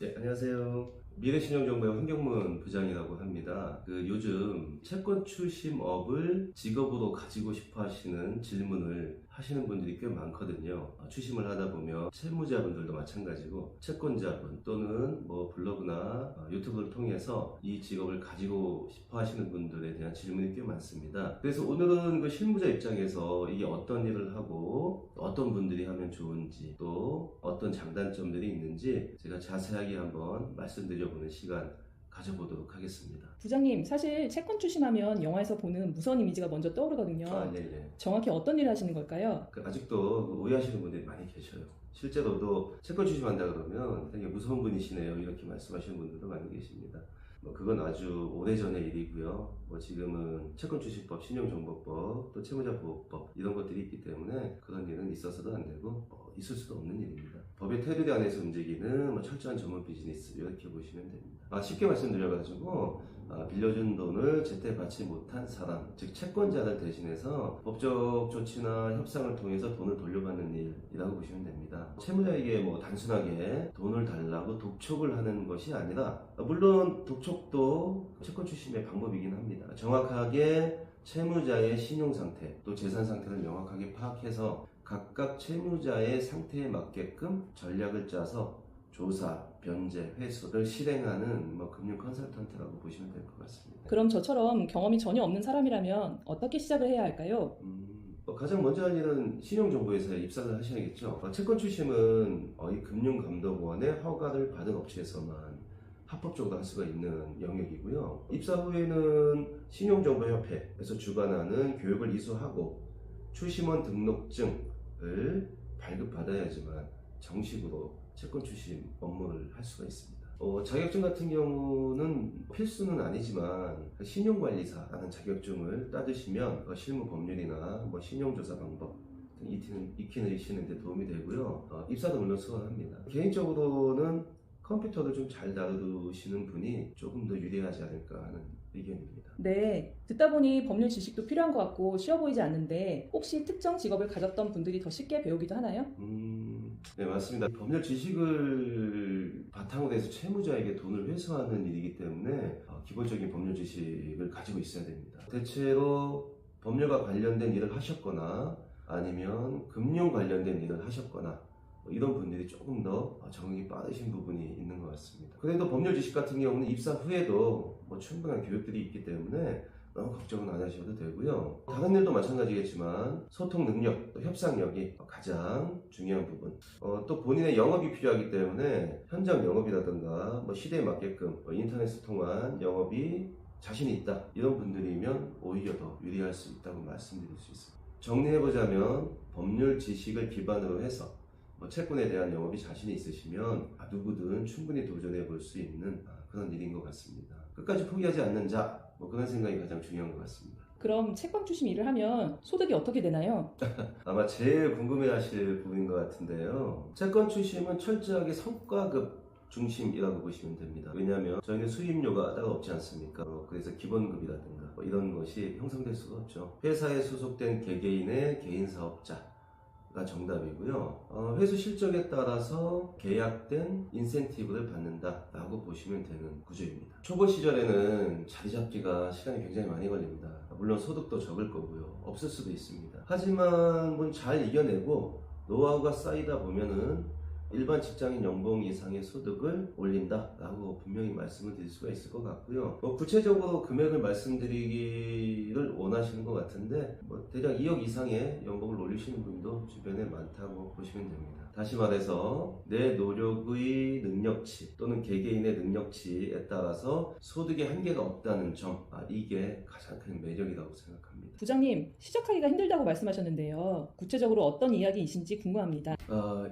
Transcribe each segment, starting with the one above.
네, 안녕하세요. 미래신용정보의 황경문 부장이라고 합니다. 요즘 채권 추심업을 직업으로 가지고 싶어 하시는 질문을 하시는 분들이 꽤 많거든요. 추심을 하다 보면 채무자분들도 마찬가지고 채권자분 또는 블로그나 유튜브를 통해서 이 직업을 가지고 싶어 하시는 분들에 대한 질문이 꽤 많습니다. 그래서 오늘은 그 실무자 입장에서 이게 어떤 일을 하고 어떤 분들이 하면 좋은지 또 어떤 장단점들이 있는지 제가 자세하게 한번 말씀드려보는 시간 가져보도록 하겠습니다. 부장님, 사실 채권 추심하면 영화에서 보는 무서운 이미지가 먼저 떠오르거든요. 네네. 정확히 어떤 일을 하시는 걸까요? 아직도 오해하시는 분들이 많이 계셔요. 실제로도 채권 추심한다 그러면 되게 무서운 분이시네요, 이렇게 말씀하시는 분들도 많이 계십니다. 그건 아주 오래전의 일이고요. 지금은 채권추심법, 신용정보법, 또 채무자보호법 이런 것들이 있기 때문에 그런 일은 있어서도 안 되고 있을 수도 없는 일입니다. 법의 테두리 안에서 움직이는 철저한 전문 비즈니스 이렇게 보시면 됩니다. 쉽게 말씀드려가지고 빌려준 돈을 제때 받지 못한 사람, 즉 채권자를 대신해서 법적 조치나 협상을 통해서 돈을 돌려받는 일이라고 보시면 됩니다. 채무자에게 단순하게 돈을 달라고 독촉을 하는 것이 아니라, 물론 독촉도 채권 추심의 방법이긴 합니다. 정확하게 채무자의 신용 상태, 또 재산 상태를 명확하게 파악해서 각각 채무자의 상태에 맞게끔 전략을 짜서 조사, 변제, 회수를 실행하는 금융 컨설턴트라고 보시면 될 것 같습니다. 그럼 저처럼 경험이 전혀 없는 사람이라면 어떻게 시작을 해야 할까요? 가장 먼저 할 일은 신용정보회사에 입사를 하셔야겠죠. 채권 추심은 이 금융감독원의 허가를 받은 업체에서만 합법적으로 할 수가 있는 영역이고요. 입사 후에는 신용정보협회에서 주관하는 교육을 이수하고 추심원 등록증을 발급받아야지만 정식으로 채권 추심 업무를 할 수가 있습니다. 자격증 같은 경우는 필수는 아니지만 신용관리사라는 자격증을 따두시면 실무 법률이나 신용조사 방법 익히시는 데 도움이 되고요. 입사도 물론 수월합니다. 개인적으로는 컴퓨터를 좀 잘 다루시는 분이 조금 더 유리하지 않을까 하는 의견입니다. 네, 듣다 보니 법률 지식도 필요한 것 같고 쉬워 보이지 않는데 혹시 특정 직업을 가졌던 분들이 더 쉽게 배우기도 하나요? 네, 맞습니다. 법률 지식을 바탕으로 해서 채무자에게 돈을 회수하는 일이기 때문에 기본적인 법률 지식을 가지고 있어야 됩니다. 대체로 법률과 관련된 일을 하셨거나 아니면 금융 관련된 일을 하셨거나 이런 분들이 조금 더 적응이 빠르신 부분이 있는 것 같습니다. 그래도 법률 지식 같은 경우는 입사 후에도 충분한 교육들이 있기 때문에 너무 걱정은 안 하셔도 되고요. 다른 일도 마찬가지겠지만 소통 능력, 또 협상력이 가장 중요한 부분. 또 본인의 영업이 필요하기 때문에 현장 영업이라든가 시대에 맞게끔 인터넷을 통한 영업이 자신이 있다, 이런 분들이면 오히려 더 유리할 수 있다고 말씀드릴 수 있습니다. 정리해보자면 법률 지식을 기반으로 해서 채권에 대한 영업이 자신이 있으시면 누구든 충분히 도전해 볼 수 있는 그런 일인 것 같습니다. 끝까지 포기하지 않는 자, 그런 생각이 가장 중요한 것 같습니다. 그럼 채권 추심 일을 하면 소득이 어떻게 되나요? 아마 제일 궁금해하실 부분인 것 같은데요. 채권 추심은 철저하게 성과급 중심이라고 보시면 됩니다. 왜냐하면 저희는 수입료가 따로 없지 않습니까? 그래서 기본급이라든가 이런 것이 형성될 수가 없죠. 회사에 소속된 개개인의 개인 사업자 가 정답이고요. 회수 실적에 따라서 계약된 인센티브를 받는다라고 보시면 되는 구조입니다. 초보 시절에는 자리 잡기가 시간이 굉장히 많이 걸립니다. 물론 소득도 적을 거고요. 없을 수도 있습니다. 하지만 잘 이겨내고 노하우가 쌓이다 보면은 일반 직장인 연봉 이상의 소득을 올린다라고 분명히 말씀을 드릴 수가 있을 것 같고요. 구체적으로 금액을 말씀드리기를 원하시는 것 같은데 대략 2억 이상의 연봉을 올리시는 분도 주변에 많다고 보시면 됩니다. 다시 말해서 내 노력의 능력치 또는 개개인의 능력치에 따라서 소득의 한계가 없다는 점, 이게 가장 큰 매력이라고 생각합니다. 부장님, 시작하기가 힘들다고 말씀하셨는데요. 구체적으로 어떤 이야기이신지 궁금합니다.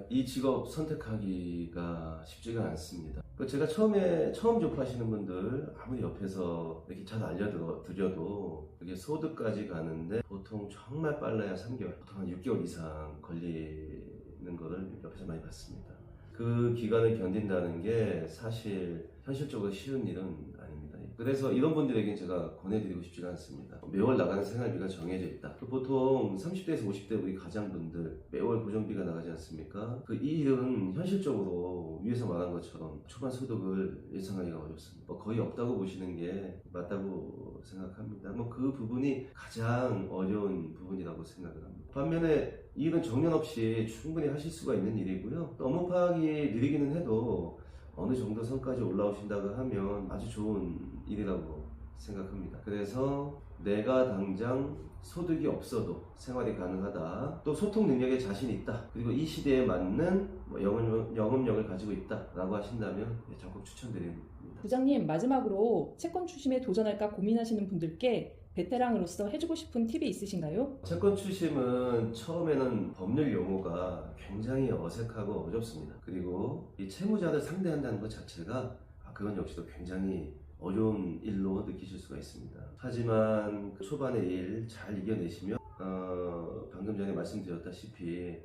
이 직업 선택하기가 쉽지가 않습니다. 제가 처음 접하시는 분들 아무리 옆에서 이렇게 잘 알려드려도 이게 소득까지 가는데 보통 정말 빨라야 3개월, 보통 한 6개월 이상 걸리는 거를 옆에서 많이 봤습니다. 그 기간을 견딘다는 게 사실 현실적으로 쉬운 일은 아닙니다. 그래서 이런 분들에게 제가 권해드리고 싶지가 않습니다. 매월 나가는 생활비가 정해져 있다. 보통 30대에서 50대 우리 가장분들 매월 고정비가 나가지 않습니까? 이 일은 현실적으로 위에서 말한 것처럼 초반 소득을 예상하기가 어렵습니다. 거의 없다고 보시는 게 맞다고 생각합니다. 그 부분이 가장 어려운 부분이라고 생각을 합니다. 반면에 이 일은 정년 없이 충분히 하실 수가 있는 일이고요. 또 업무 파악이 느리기는 해도 어느 정도 선까지 올라오신다고 하면 아주 좋은 일이라고 생각합니다. 그래서 내가 당장 소득이 없어도 생활이 가능하다. 또 소통 능력에 자신이 있다. 그리고 이 시대에 맞는 영업력을 가지고 있다라고 하신다면 적극 추천드립니다. 부장님, 마지막으로 채권 추심에 도전할까 고민하시는 분들께 베테랑으로서 해주고 싶은 팁이 있으신가요? 채권 추심은 처음에는 법률 용어가 굉장히 어색하고 어렵습니다. 그리고 이 채무자를 상대한다는 것 자체가 그건 역시도 굉장히 어려운 일로 느끼실 수가 있습니다. 하지만 초반의 일 잘 이겨내시면 방금 전에 말씀드렸다시피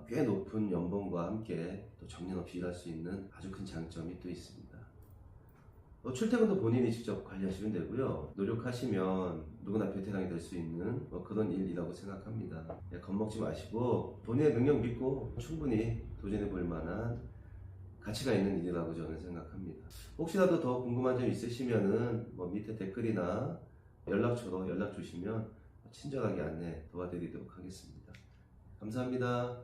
꽤 높은 연봉과 함께 또 정년 없이 일할 수 있는 아주 큰 장점이 또 있습니다. 출퇴근도 본인이 직접 관리하시면 되고요. 노력하시면 누구나 베테랑이 될 수 있는 그런 일이라고 생각합니다. 겁먹지 마시고 본인의 능력 믿고 충분히 도전해 볼 만한 가치가 있는 일이라고 저는 생각합니다. 혹시라도 더 궁금한 점 있으시면은 밑에 댓글이나 연락처로 연락 주시면 친절하게 안내 도와드리도록 하겠습니다. 감사합니다.